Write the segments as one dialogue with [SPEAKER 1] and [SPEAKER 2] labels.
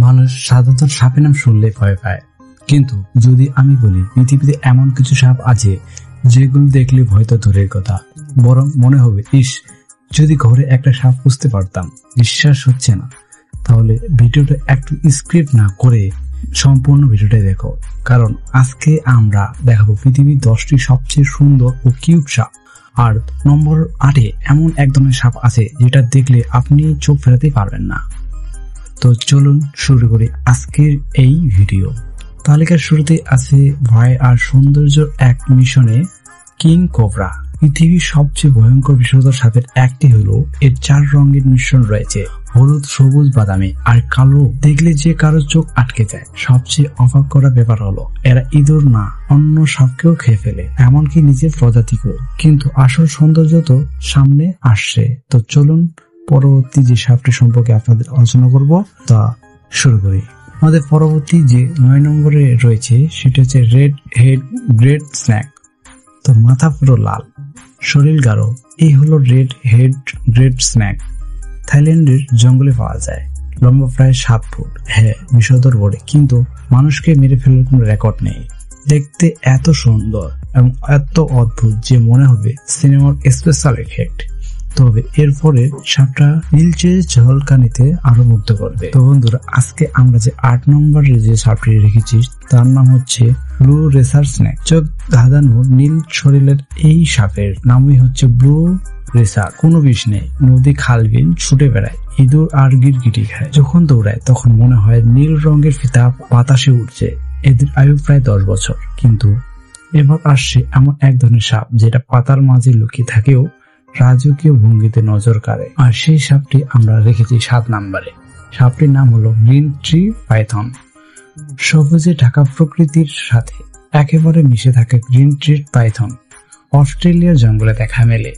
[SPEAKER 1] মানুষ সাধারণত সাপের নাম শুনলে ভয় পায়, কিন্তু যদি আমি বলি পৃথিবীতে এমন কিছু সাপ আছে যেগুলো দেখলে ভয় তো দূরের কথা, বরং মনে হবে ইস, যদি ঘরে একটা সাপ পুষতে পারতাম। বিশ্বাস হচ্ছে না? তাহলে ভিডিওটা একটু স্ক্রিপ্ট না করে সম্পূর্ণ ভিডিওটা দেখো, কারণ আজকে আমরা দেখাবো পৃথিবীর 10টি সবচেয়ে সুন্দর ও কিউট সাপ। আর নম্বর 8-এ এমন এক ধরনের সাপ আছে যেটা দেখলে আপনি চোখ ফেরাতে পারবেন না। তো চলুন শুরু করি আজকের এই ভিডিও। তালিকার শুরুতে আছে ভয় আর সৌন্দর্যের এক মিশনে কিং কোবরা। পৃথিবীর সবচেয়ে ভয়ঙ্কর বিষধর সাপের একটি হলো এর 4 রঙের মিশ্রণ রয়েছে, হলুদ, সবুজ, বাদামি আর কালো। দেখলে যে কারো চোখ আটকে যায়। সবচেয়ে অবাক করা ব্যাপার হলো এরা ইঁদুর না, অন্য সাপকেও খেয়ে ফেলে, এমনকি নিজের প্রজাতিকেও। কিন্তু আসল সৌন্দর্য তো সামনে আসছে। তো চলুন পরবর্তী যে সাপটি সম্পর্কে আপনাদের আলোচনা করব তা শুরু করি। আমাদের পরবর্তী যে 9 নম্বরে রয়েছে সেটা হচ্ছে রেড হেড গ্রেট স্নেক। তো মাথা পুরো লাল, শরীর গাঢ়, এই হলো রেড হেড গ্রেট স্নেক। থাইল্যান্ডের জঙ্গলে পাওয়া যায়, লম্বা প্রায় 7 ফুট। হ্যাঁ, বিষধর বটে, কিন্তু মানুষকে মেরে ফেলার কোনো রেকর্ড নেই। দেখতে এত সুন্দর এবং এত অদ্ভুত যে মনে হবে সিনেমার স্পেশাল এফেক্ট। তবে এরপরে সাপটা নীলচে ঝলকানিতে আরো মুগ্ধ করবে। তো বন্ধুরা, আজকে আমরা যে 8 নম্বরের যে সাপটি রেখেছি তার নাম হচ্ছে ব্লু রেসার স্নেক। চোখ ধাঁধানো নীল শরীরের এই সাপের নামই হচ্ছে ব্লু রেসার। কোনো বিষ নেই, নদী খাল বিল ছুটে বেড়ায়, ইঁদুর আর গিরগিটি খায়। যখন দৌড়ায় তখন মনে হয় নীল রঙের ফিতা বাতাসে উঠছে। এদের আয়ু প্রায় 10 বছর। কিন্তু এবার আসছে এমন এক ধরনের সাপ যেটা পাতার মাঝে লুকিয়ে থাকেও রাজকীয় ভঙ্গিতে নজর কাড়ে। আর সেই সাপটি আমরা রেখেছি 7 নম্বরে। সাপটির নাম হলো গ্রিন ট্রি পাইথন। সবুজে ঢাকা প্রকৃতির সাথে একেবারে মিশে থাকে গ্রিন ট্রি পাইথন অস্ট্রেলিয়ার জঙ্গলে দেখা মেলে।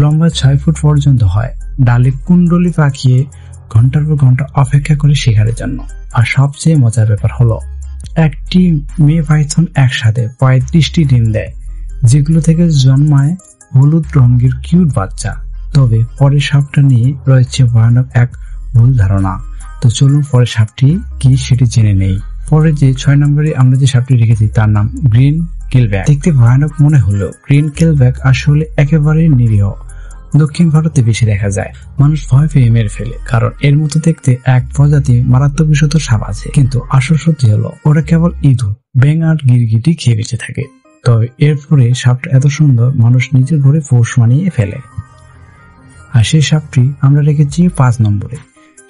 [SPEAKER 1] লম্বা 6 ফুট পর্যন্ত হয়, ডালে কুণ্ডলি পাকিয়ে ঘন্টার পর ঘন্টা অপেক্ষা করে শিকারের জন্য। আর সবচেয়ে মজার ব্যাপার হলো একটি মেয়ে পাইথন একসাথে 35টি ডিম দেয়, যেগুলো থেকে জন্মায় হলুদ রঙের কিউট বাচ্চা। তবে পরের সাপটা নিয়ে রয়েছে ভয়ানক এক ভুল ধারণা। তো চলুন পরের সাপটি কি সেটি জেনে নেই। পরে যে 6 নম্বরে আমরা যে সাপটি রেখেছি তার নাম গ্রিন কেলব্যাক। দেখতে ভয়ানক মনে হলেও গ্রিন কেলব্যাক আসলে একেবারে নিরীহ। দক্ষিণ ভারতে বেশি দেখা যায়। মানুষ ভয় পেয়ে মেরে ফেলে, কারণ এর মতো দেখতে এক প্রজাতি মারাত্মক বিষধর সাপ আছে। কিন্তু আসল সত্যি হলো ওরা কেবল ইঁদুর, ব্যাঙ আর গিরগিটি খেয়ে বেঁচে থাকে। তবে এরপরে সাপটা এত সুন্দর মানুষ নিজের ঘরে পোষ মানিয়ে ফেলে। আর সেই সাপটি আমরা রেখেছি 5 নম্বরে।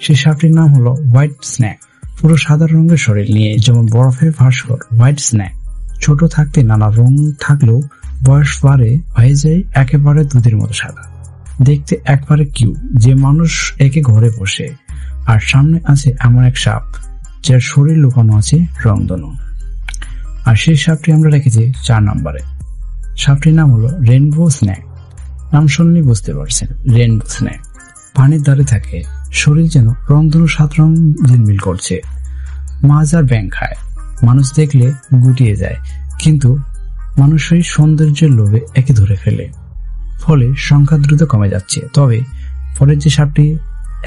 [SPEAKER 1] সেই সাপটির নাম হলো হোয়াইট স্নেক। পুরো সাদা রঙের শরীর নিয়ে যেমন বরফের ভাস্কর হোয়াইট স্নেক। ছোট থাকতে নানা রং থাকলেও বয়স বাড়ে হয়ে যায় একেবারে দুধের মতো সাদা। দেখতে একবারে কিউট যে মানুষ একে ঘরে বসে। আর সামনে আছে এমন এক সাপ যার শরীর লুকানো আছে রংধনু। আর সেই সাপটি আমরা রেখেছি 4 নম্বরে। সাপটির নাম হলো রেনবো স্নেক। নাম শুনলেই বুঝতে পারছেন, রেনবো স্নেক। পানির ধারে থাকে, শরীর যেন রংধনু 7 রং ঝিলমিল করছে। মাছ আর ব্যাঙ খায়, মানুষ দেখলে গুটিয়ে যায়, কিন্তু মানুষই সৌন্দর্যের লোভে একে ধরে ফেলে। ফলে সংখ্যা দ্রুত কমে যাচ্ছে। তবে পরের যে সাপটি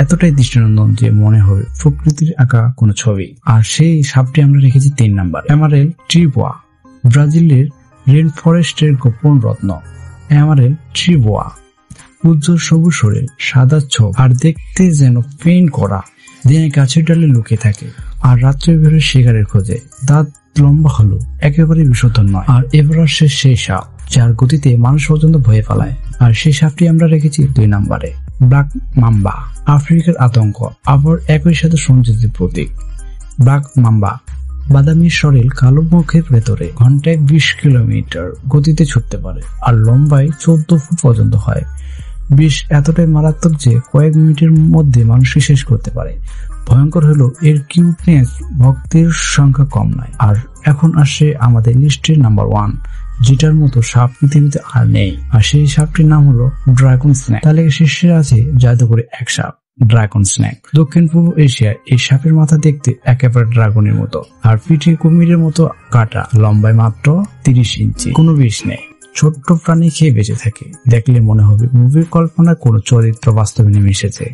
[SPEAKER 1] এতটাই দৃষ্টিনন্দন যে মনে হবে প্রকৃতির আঁকা কোনো ছবি। আর সেই সাপটি আমরা রেখেছি 3 নাম্বার। এমারেল ট্রিবোয়া। ব্রাজিলের রেন ফরেস্টের গোপন রত্ন এমারেল ট্রিবোয়া। উজ্জ্বল সবুজ শরীর, সাদা চোখ আর দেখতে যেন পেইন্ট করা। দিনে গাছের ডালে লুকিয়ে থাকে আর রাত্রে বেরোয় শিকারের খোঁজে। দাঁত লম্বা হলো, একেবারে বিষধর নয়। আর এবার আসছে সেই সাপ যার গতিতে মানুষ পর্যন্ত ভয়ে পালায়। আর সেই সাপটি আমরা রেখেছি 2 নম্বরে। Black mamba. আফ্রিকার আতঙ্ক, আবার একই সাথে সৌন্দর্যের প্রতীক। ব্ল্যাক মাম্বা বাদামি শরীর, কালো মুখের ভেতরে ঘন্টায় 20 কিলোমিটার গতিতে ছুটতে পারে আর লম্বায় 14 ফুট পর্যন্ত হয়। বিষ এতটাই মারাত্মক যে কয়েক মিনিটের মধ্যে মানুষকে শেষ করতে পারে। ভয়ঙ্কর হলো এর কিউটনেস, ভক্তের সংখ্যা কম নয়। আর এখন আসছে আমাদের লিস্টের নাম্বার 1, যেটার মতো সাপ পৃথিবীতে আর নেই। আর সেই সাপটির নাম হলো ড্রাগন স্নেক। তাহলে শীর্ষে আছে জাদুকরী এক সাপ, ড্রাগন স্নেক। দক্ষিণ পূর্ব এশিয়ায় এই সাপের মাথা দেখতে একেবারে ড্রাগনের মতো, আর পিঠে কুমিরের মতো কাটা, লম্বায় মাত্র 30 ইঞ্চি। কোনো বিষ নেই, ছোট্ট প্রাণী খেয়ে বেঁচে থাকে। দেখলে মনে হবে মুভির কল্পনায় কোনো চরিত্র বাস্তবে নেমে এসেছে।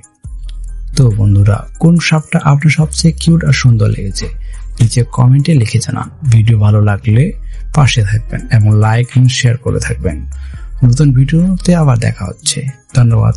[SPEAKER 1] তো বন্ধুরা, কোন সাপটা আপনার সবচেয়ে কিউট আর সুন্দর লেগেছে নিচে কমেন্টে লিখে জানান। ভিডিও ভালো লাগলে পাশে থাকবেন এবং লাইক এবং শেয়ার করে থাকবেন। নতুন ভিডিওতে আবার দেখা হচ্ছে। ধন্যবাদ।